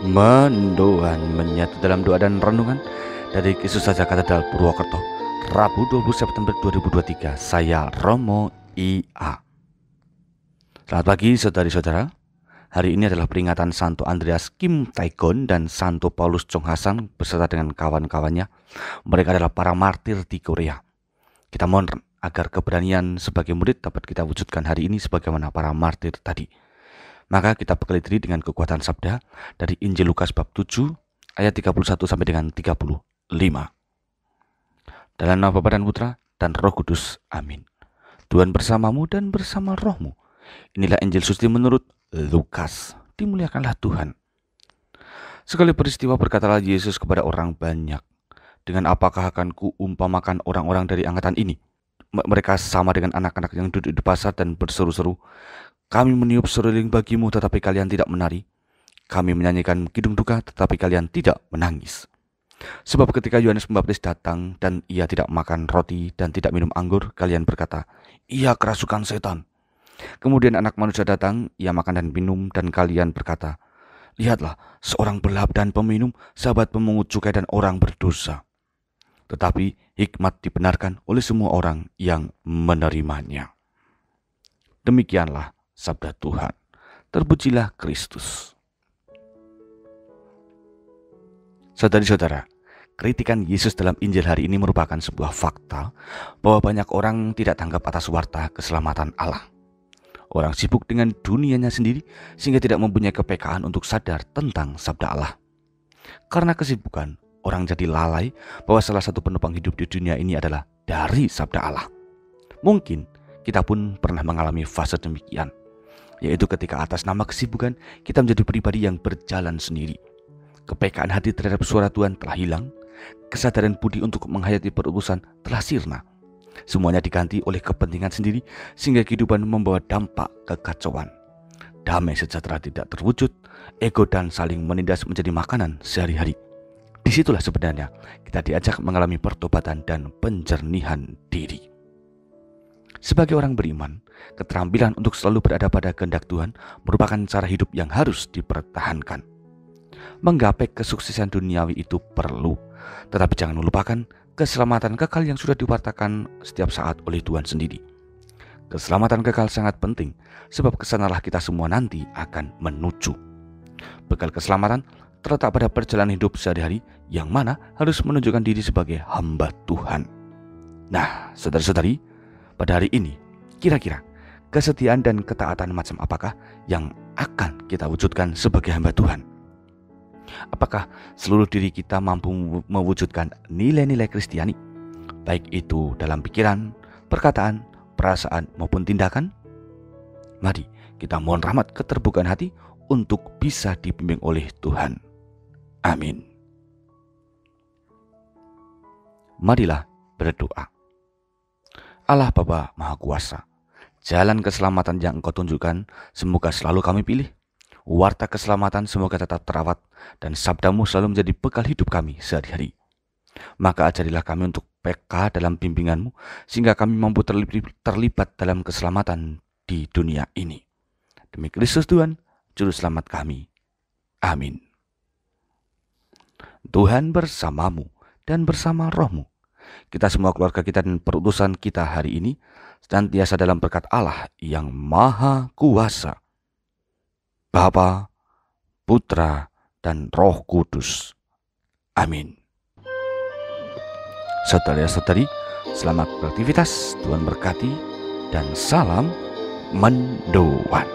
Mendoan menyatu dalam doa dan renungan dari Kisah Saja Katedral Purwokerto, Rabu 20 September 2023. Saya Romo IA. Selamat pagi saudari-saudara. Hari ini adalah peringatan Santo Andreas Kim Taegon dan Santo Paulus Chong Hasan beserta dengan kawan-kawannya. Mereka adalah para martir di Korea. Kita mohon agar keberanian sebagai murid dapat kita wujudkan hari ini sebagaimana para martir tadi. Maka kita bekali diri dengan kekuatan sabda dari Injil Lukas bab 7 ayat 31 sampai dengan 35. Dalam nama Bapa dan Putra dan Roh Kudus. Amin. Tuhan bersamamu dan bersama rohmu. Inilah Injil suci menurut Lukas. Dimuliakanlah Tuhan. Sekali peristiwa berkatalah Yesus kepada orang banyak, dengan apakah akan kuumpamakan orang-orang dari angkatan ini? Mereka sama dengan anak-anak yang duduk di pasar dan berseru-seru, kami meniup seruling bagimu tetapi kalian tidak menari. Kami menyanyikan kidung duka tetapi kalian tidak menangis. Sebab ketika Yohanes Pembaptis datang dan ia tidak makan roti dan tidak minum anggur, kalian berkata, ia kerasukan setan. Kemudian Anak Manusia datang, ia makan dan minum, dan kalian berkata, lihatlah, seorang belahap dan peminum, sahabat pemungut cukai dan orang berdosa. Tetapi hikmat dibenarkan oleh semua orang yang menerimanya. Demikianlah sabda Tuhan. Terpujilah Kristus. Saudari-saudara, kritikan Yesus dalam Injil hari ini merupakan sebuah fakta bahwa banyak orang tidak tanggap atas warta keselamatan Allah. Orang sibuk dengan dunianya sendiri sehingga tidak mempunyai kepekaan untuk sadar tentang sabda Allah. Karena kesibukan, orang jadi lalai bahwa salah satu penopang hidup di dunia ini adalah dari sabda Allah. Mungkin kita pun pernah mengalami fase demikian, yaitu ketika atas nama kesibukan kita menjadi pribadi yang berjalan sendiri. Kepekaan hati terhadap suara Tuhan telah hilang, kesadaran budi untuk menghayati perutusan telah sirna. Semuanya diganti oleh kepentingan sendiri sehingga kehidupan membawa dampak kekacauan. Damai sejahtera tidak terwujud, ego dan saling menindas menjadi makanan sehari-hari. Disitulah sebenarnya kita diajak mengalami pertobatan dan penjernihan diri. Sebagai orang beriman, keterampilan untuk selalu berada pada kehendak Tuhan merupakan cara hidup yang harus dipertahankan. Menggapai kesuksesan duniawi itu perlu, tetapi jangan melupakan keselamatan kekal yang sudah diwartakan setiap saat oleh Tuhan sendiri. Keselamatan kekal sangat penting, sebab kesanalah kita semua nanti akan menuju. Bekal keselamatan terletak pada perjalanan hidup sehari-hari yang mana harus menunjukkan diri sebagai hamba Tuhan. Nah, saudara-saudari, pada hari ini, kira-kira kesetiaan dan ketaatan macam apakah yang akan kita wujudkan sebagai hamba Tuhan? Apakah seluruh diri kita mampu mewujudkan nilai-nilai Kristiani, baik itu dalam pikiran, perkataan, perasaan maupun tindakan? Mari kita mohon rahmat keterbukaan hati untuk bisa dibimbing oleh Tuhan. Amin. Marilah berdoa. Allah Bapa Maha Kuasa, jalan keselamatan yang Engkau tunjukkan semoga selalu kami pilih. Warta keselamatan semoga tetap terawat dan sabdamu selalu menjadi bekal hidup kami sehari-hari. Maka ajarilah kami untuk peka dalam bimbinganmu sehingga kami mampu terlibat dalam keselamatan di dunia ini. Demi Kristus Tuhan, Juru Selamat kami. Amin. Tuhan bersamamu dan bersama rohmu. Kita semua, keluarga kita dan perutusan kita hari ini senantiasa dalam berkat Allah yang Maha Kuasa, Bapa, Putra, dan Roh Kudus. Amin. Saudara-saudari, selamat beraktivitas, Tuhan berkati, dan salam mendoan.